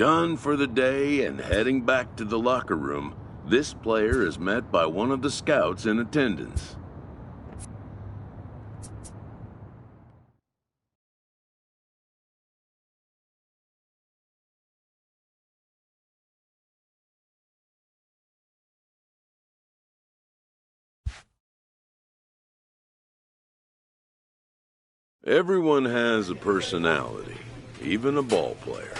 Done for the day and heading back to the locker room, this player is met by one of the scouts in attendance. Everyone has a personality, even a ball player.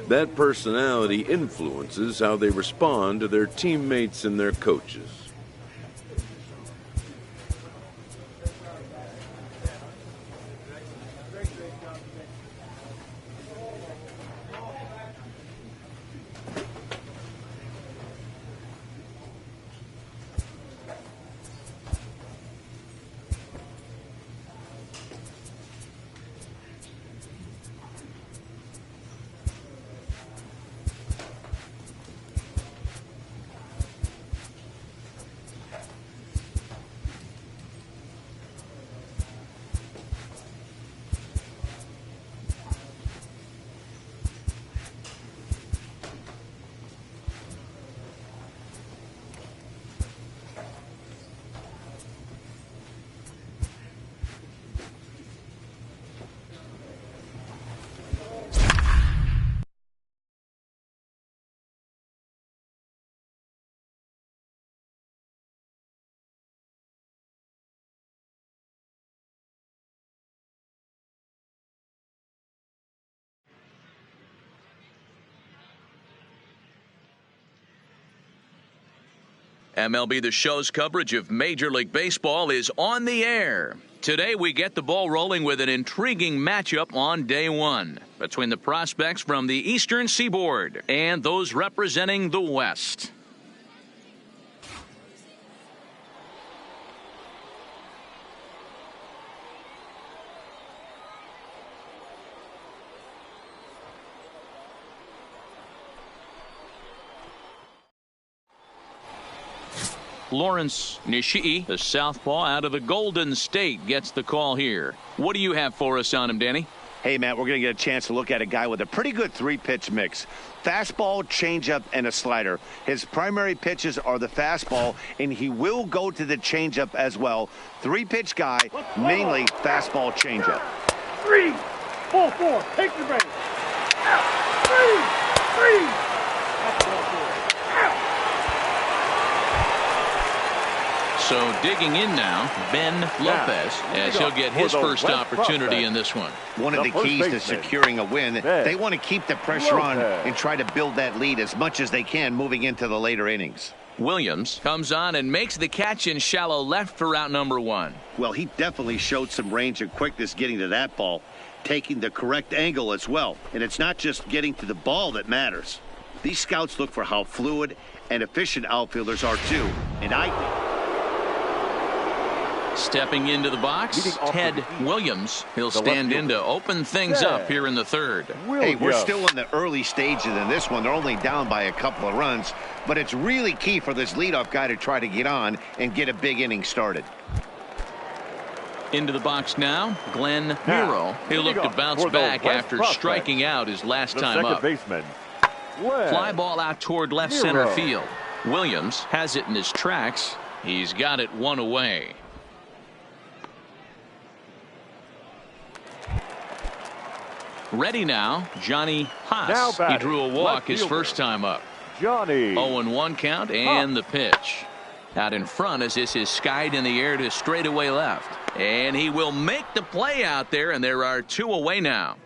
That personality influences how they respond to their teammates and their coaches. MLB The Show's coverage of Major League Baseball is on the air. Today we get the ball rolling with an intriguing matchup on day one between the prospects from the Eastern Seaboard and those representing the West. Lawrence Nishii, the southpaw out of the Golden State, gets the call here. What do you have for us on him, Danny? Hey, Matt, we're going to get a chance to look at a guy with a pretty good three-pitch mix. Fastball, changeup, and a slider. His primary pitches are the fastball, and he will go to the changeup as well. Three-pitch guy, mainly fastball, changeup. 3, 4, 4. Take the break. 3. So digging in now, Ben Lopez, as he'll get his first opportunity in this one. One of the keys to securing a win, they want to keep the pressure on and try to build that lead as much as they can moving into the later innings. Williams comes on and makes the catch in shallow left for out number one. Well, he definitely showed some range and quickness getting to that ball, taking the correct angle as well. And it's not just getting to the ball that matters. These scouts look for how fluid and efficient outfielders are too. And stepping into the box, Ted Williams. He'll stand in to open things up here in the third. Hey, we're still in the early stages in this one. They're only down by a couple of runs, but it's really key for this leadoff guy to try to get on and get a big inning started. Into the box now, Glenn Miro. He'll look to bounce back after striking out his last time up. Fly ball out toward left center field. Williams has it in his tracks. He's got it one away. Ready now, Johnny Haas. He drew a walk his first time up. Johnny. 0-1 count and the pitch. Out in front as this is skied in the air to straightaway left. And he will make the play out there, and there are two away now.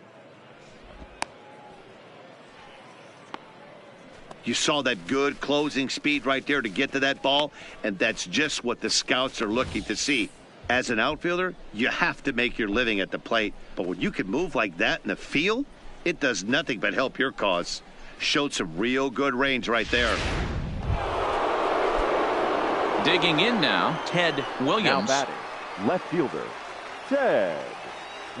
You saw that good closing speed right there to get to that ball, and that's just what the scouts are looking to see. As an outfielder, you have to make your living at the plate. But when you can move like that in the field, it does nothing but help your cause. Showed some real good range right there. Digging in now, Ted Williams. Now batting, left fielder, Ted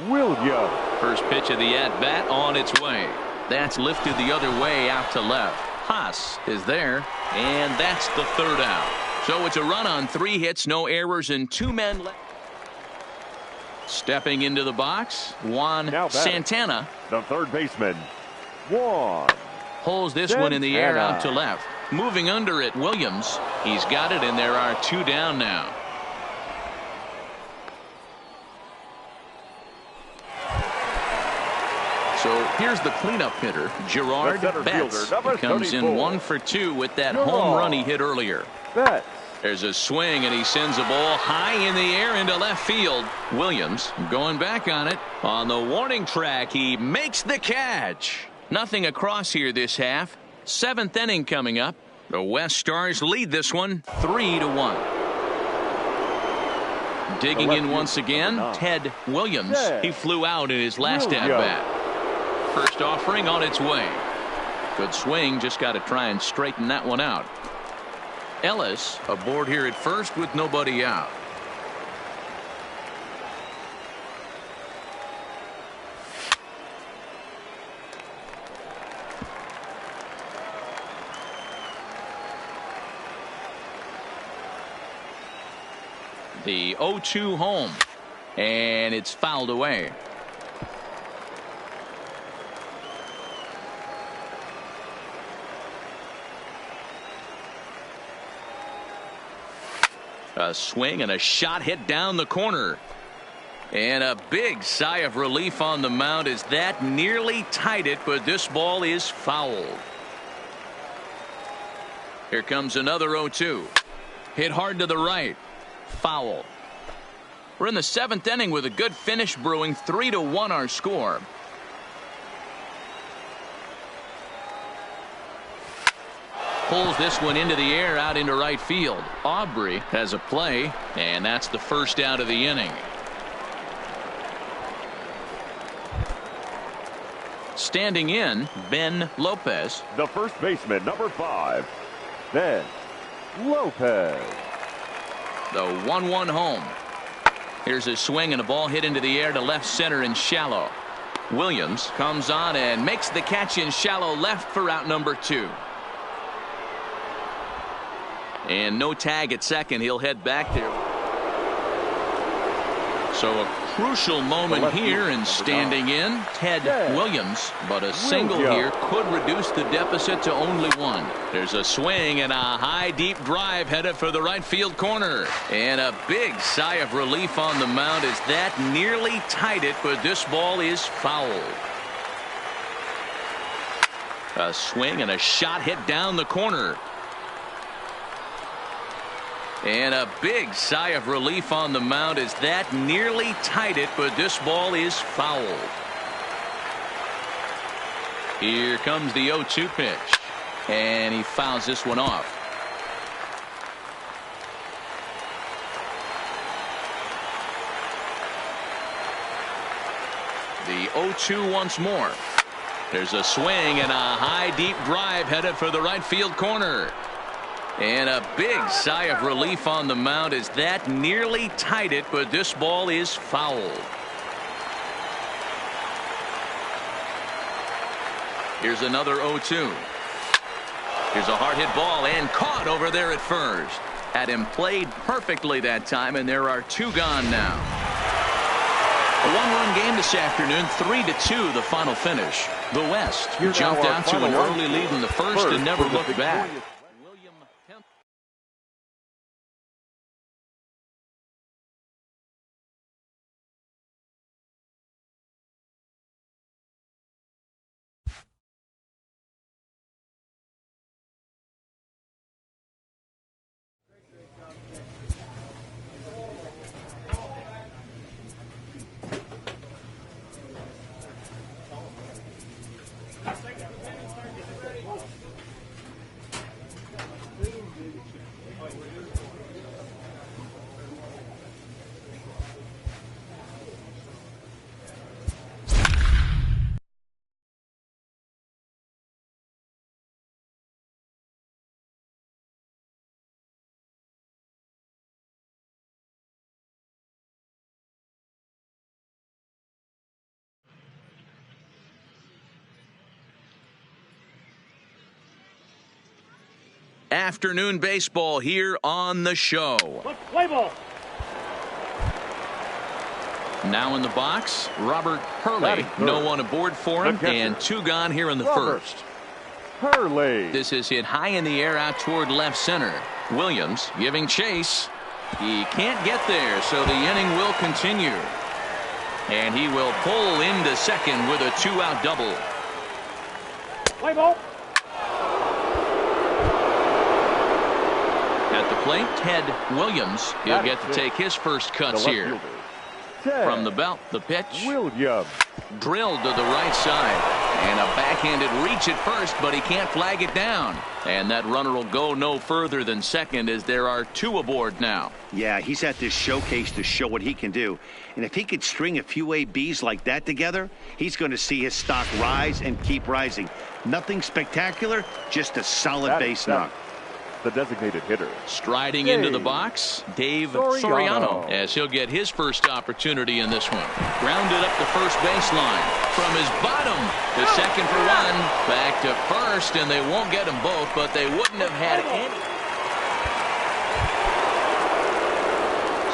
Williams. First pitch of the at-bat on its way. That's lifted the other way out to left. Haas is there, and that's the third out. So it's a run on 3 hits, no errors, and 2 men left. Stepping into the box, Juan Santana. The third baseman, Juan Pulls this one in the air out to left. Moving under it, Williams. He's got it, and there are 2 down now. So here's the cleanup hitter, Gerard Betts. He comes in 1 for 2 with that home run he hit earlier. Betts. There's a swing, and he sends a ball high in the air into left field. Williams going back on it. On the warning track, he makes the catch. Nothing across here this half. 7th inning coming up. The West Stars lead this one 3-1. Digging in once again, Ted Williams. He flew out in his last at-bat. First offering on its way. Good swing, just got to try and straighten that one out. Ellis aboard here at first with nobody out. The 0-2 home, and it's fouled away. A swing and a shot hit down the corner. And a big sigh of relief on the mound as that nearly tied it, but this ball is fouled. Here comes another 0-2. Hit hard to the right. Foul. We're in the 7th inning with a good finish brewing. 3-1 our score. Pulls this one into the air out into right field. Aubrey has a play, and that's the first out of the inning. Standing in, Ben Lopez. The first baseman, number 5, Ben Lopez. The 1-1 home. Here's a swing and a ball hit into the air to left center and shallow. Williams comes on and makes the catch in shallow left for out number 2. And no tag at second. He'll head back there. So a crucial moment here, and standing in, Ted Williams. But a single here could reduce the deficit to only 1. There's a swing and a high deep drive headed for the right field corner. And a big sigh of relief on the mound as that nearly tied it, but this ball is fouled. A swing and a shot hit down the corner. And a big sigh of relief on the mound as that nearly tied it, but this ball is fouled. Here comes the 0-2 pitch, and he fouls this one off. The 0-2 once more. There's a swing and a high deep drive headed for the right field corner. And a big sigh of relief on the mound as that nearly tied it, but this ball is fouled. Here's another 0-2. Here's a hard hit ball and caught over there at first. Had him played perfectly that time, and there are 2 gone now. A 1-run game this afternoon, 3-2 the final finish. The West jumped out to an early lead in the first and never looked back. Afternoon baseball here on the show. Play ball. Now in the box, Robert Hurley. No one aboard for him, and 2 gone here in the first. Hurley. This is hit high in the air out toward left center. Williams giving chase. He can't get there, so the inning will continue. And he will pull into second with a 2-out double. Play ball. At the plate, Ted Williams. He'll get to take his first cuts here. From the belt, the pitch. Williams. Drilled to the right side. And a backhanded reach at first, but he can't flag it down. And that runner will go no further than second as there are 2 aboard now. Yeah, he's at this showcase to show what he can do. And if he could string a few ABs like that together, he's going to see his stock rise and keep rising. Nothing spectacular, just a solid base knock. The designated hitter. Striding into the box, Dave Soriano, as he'll get his first opportunity in this one. Grounded up the first baseline. From his bottom to second for 1. Back to first, and they won't get them both, but they wouldn't have had any.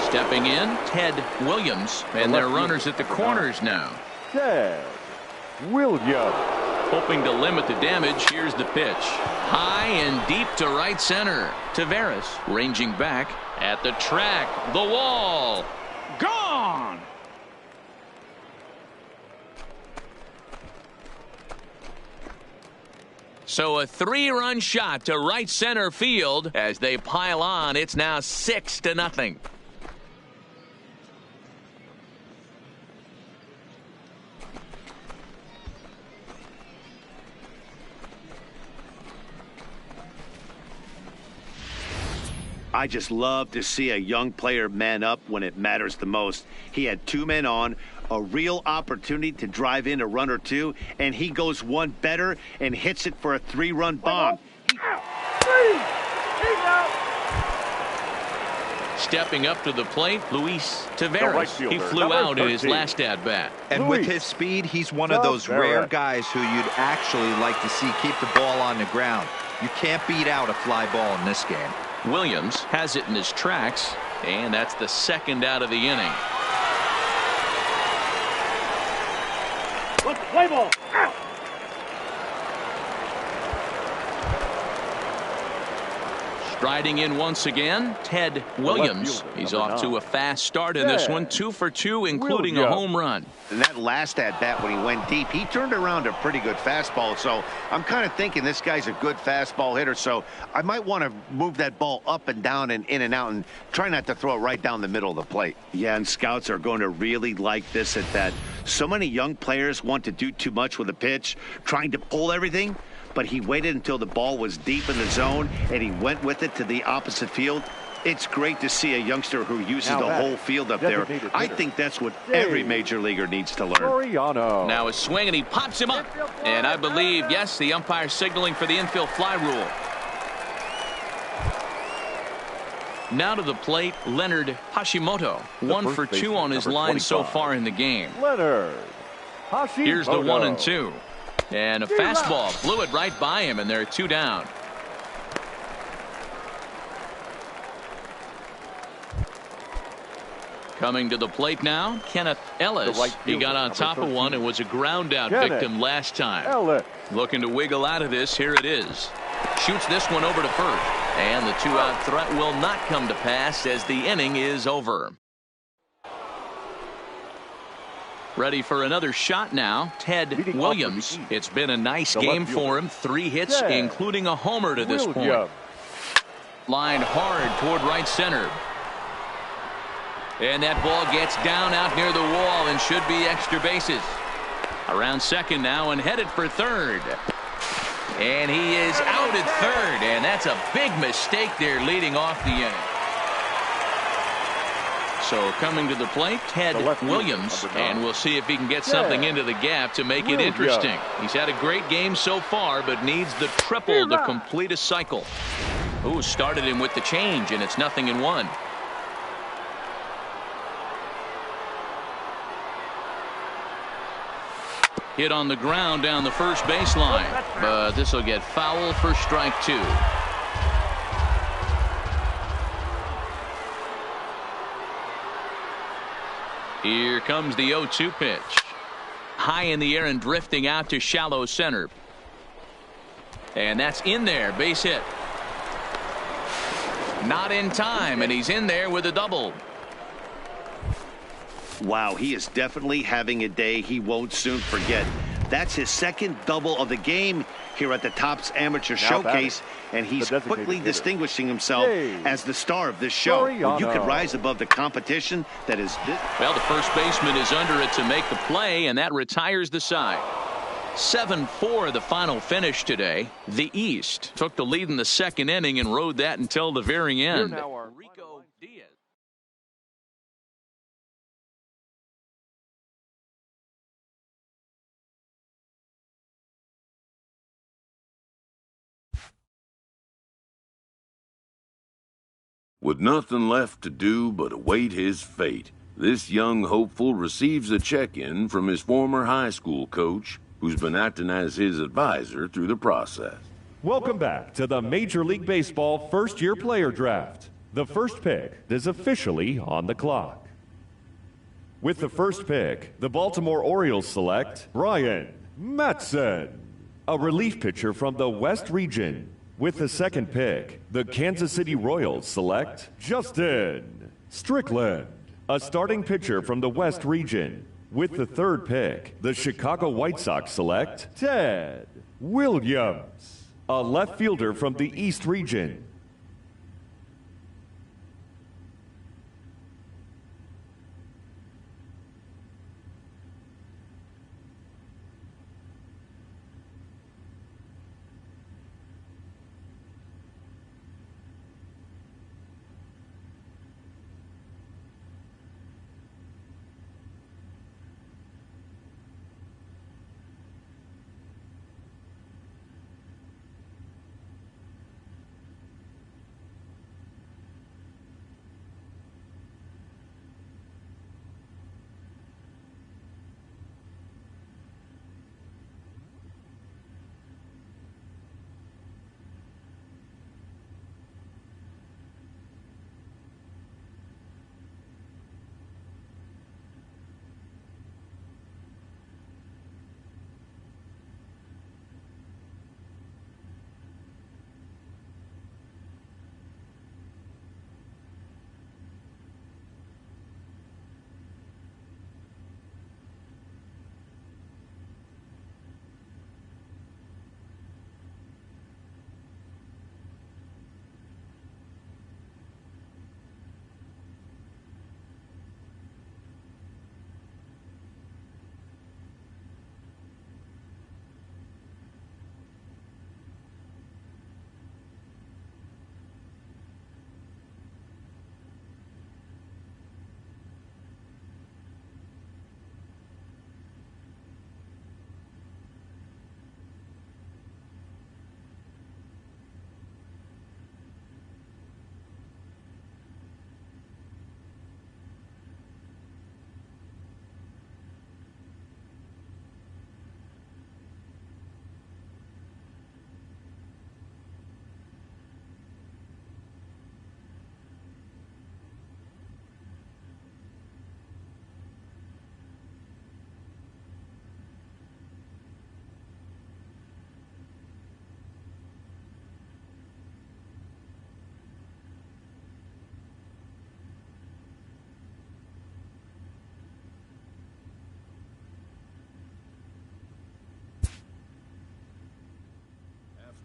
Stepping in, Ted Williams, and their runners at the corners now. Ted Williams. Hoping to limit the damage, here's the pitch. High and deep to right center. Taveras ranging back at the track. The wall. Gone! So a 3-run shot to right center field. As they pile on, it's now 6-0. I just love to see a young player man up when it matters the most. He had 2 men on, a real opportunity to drive in a run or 2, and he goes one better and hits it for a 3-run bomb. Stepping up to the plate, Luis Taveras. He flew out in his last at-bat. And with his speed, he's one of those rare guys who you'd actually like to see keep the ball on the ground. You can't beat out a fly ball in this game. Williams has it in his tracks, and that's the 2nd out of the inning. Play ball. Striding in once again, Ted Williams. He's off to a fast start in this one, 2 for 2, including a home run. And that last at-bat when he went deep, he turned around a pretty good fastball. So I'm kind of thinking this guy's a good fastball hitter. So I might want to move that ball up and down and in and out and try not to throw it right down the middle of the plate. Yeah, and scouts are going to really like this at bat. So many young players want to do too much with a pitch, trying to pull everything. But he waited until the ball was deep in the zone, and he went with it to the opposite field. It's great to see a youngster who uses the whole field up there. I think that's what every major leaguer needs to learn. Now a swing, and he pops him up. And I believe, yes, the umpire signaling for the infield fly rule. Now to the plate, Leonard Hashimoto. 1 for 2 on his line so far in the game. Here's the 1-2. And a fastball blew it right by him, and they're 2 down. Coming to the plate now, Kenneth Ellis. He got on top of one and was a ground out victim last time. Looking to wiggle out of this. Here it is. Shoots this one over to first. And the 2-out threat will not come to pass as the inning is over. Ready for another shot now, Ted Williams. It's been a nice game for him. 3 hits, including a homer to this point. Lined hard toward right center. And that ball gets down out near the wall and should be extra bases. Around second now and headed for third. And he is out at third, and that's a big mistake there leading off the inning. So coming to the plate, Ted Williams, and we'll see if he can get something into the gap to make it interesting. He's had a great game so far, but needs the triple to complete a cycle. Ooh, started him with the change, and it's 0-1. Hit on the ground down the first baseline, but this will get foul for strike 2. Here comes the 0-2 pitch. High in the air and drifting out to shallow center. And that's in there. Base hit. Not in time, and he's in there with a double. Wow, he is definitely having a day he won't soon forget. That's his second double of the game here at the Topps Amateur Showcase, and he's quickly distinguishing himself as the star of this show. When you can rise above the competition that is this. Well, the first baseman is under it to make the play, and that retires the side. 7-4 the final finish today. The East took the lead in the second inning and rode that until the very end. Rico Diaz. With nothing left to do but await his fate, this young hopeful receives a check-in from his former high school coach, who's been acting as his advisor through the process. Welcome back to the Major League Baseball first-year player draft. The first pick is officially on the clock. With the first pick, the Baltimore Orioles select Brian Matson, a relief pitcher from the West region. With the second pick, the Kansas City Royals select Justin Strickland, a starting pitcher from the West region. With the third pick, the Chicago White Sox select Ted Williams, a left fielder from the East region.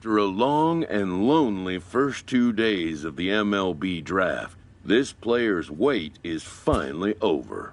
After a long and lonely first 2 days of the MLB draft, this player's wait is finally over.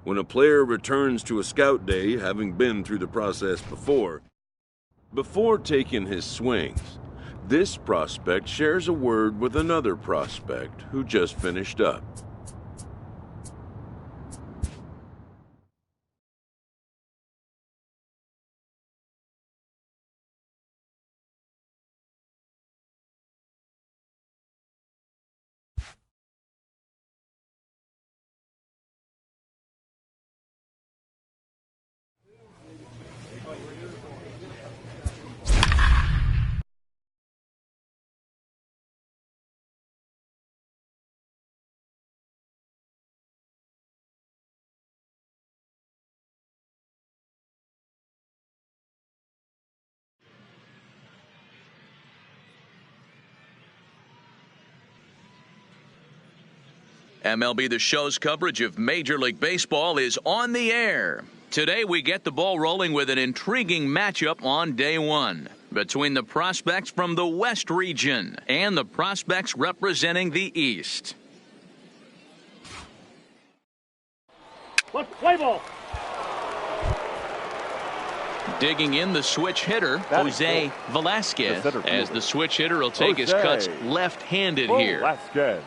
When a player returns to a scout day, having been through the process before taking his swings, this prospect shares a word with another prospect who just finished up. MLB The Show's coverage of Major League Baseball is on the air. Today we get the ball rolling with an intriguing matchup on day one between the prospects from the West region and the prospects representing the East. Let's play ball. Digging in the switch hitter, Jose Velasquez, as the switch hitter will take his cuts left-handed here. Velasquez.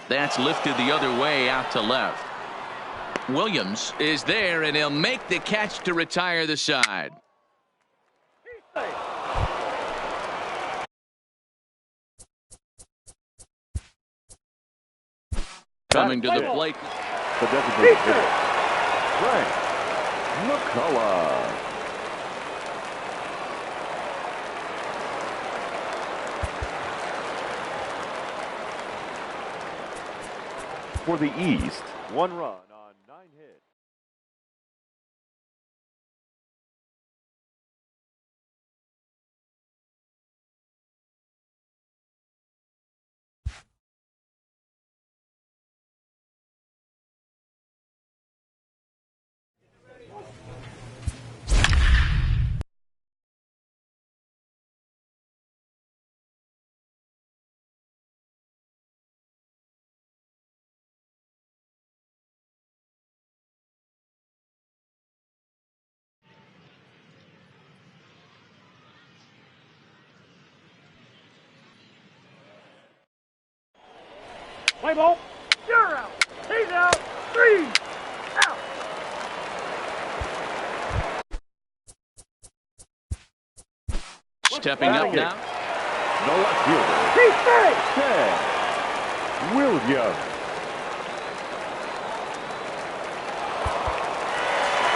That's lifted the other way out to left. Williams is there, and he'll make the catch to retire the side. Coming to the plate. The designated hitter, Frank McCullough. For the East, 1 run on 9 hits. Play ball. You're out. He's out. 3 out. Stepping up now. The left fielder, He's safe. Ted Williams.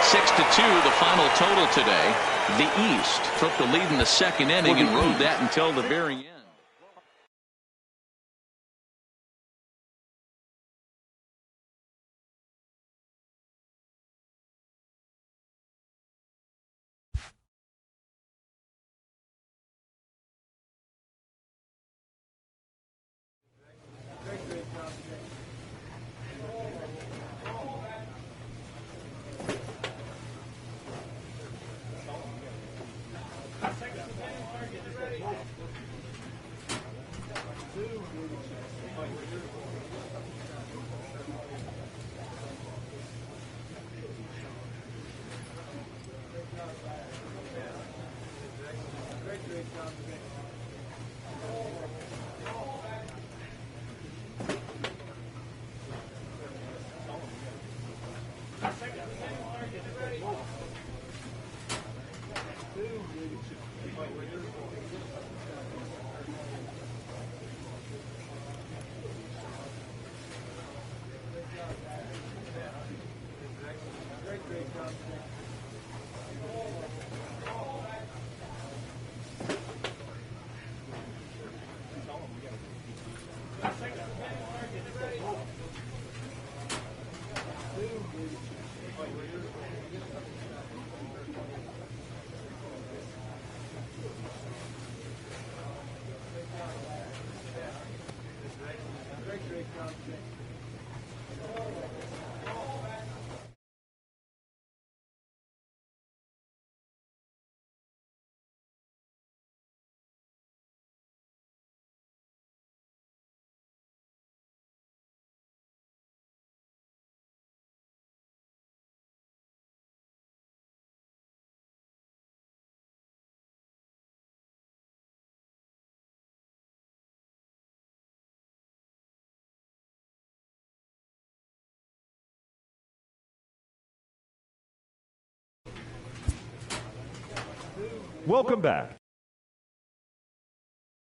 6-2, the final total today. The East took the lead in the second inning and rode that until the very end. Welcome back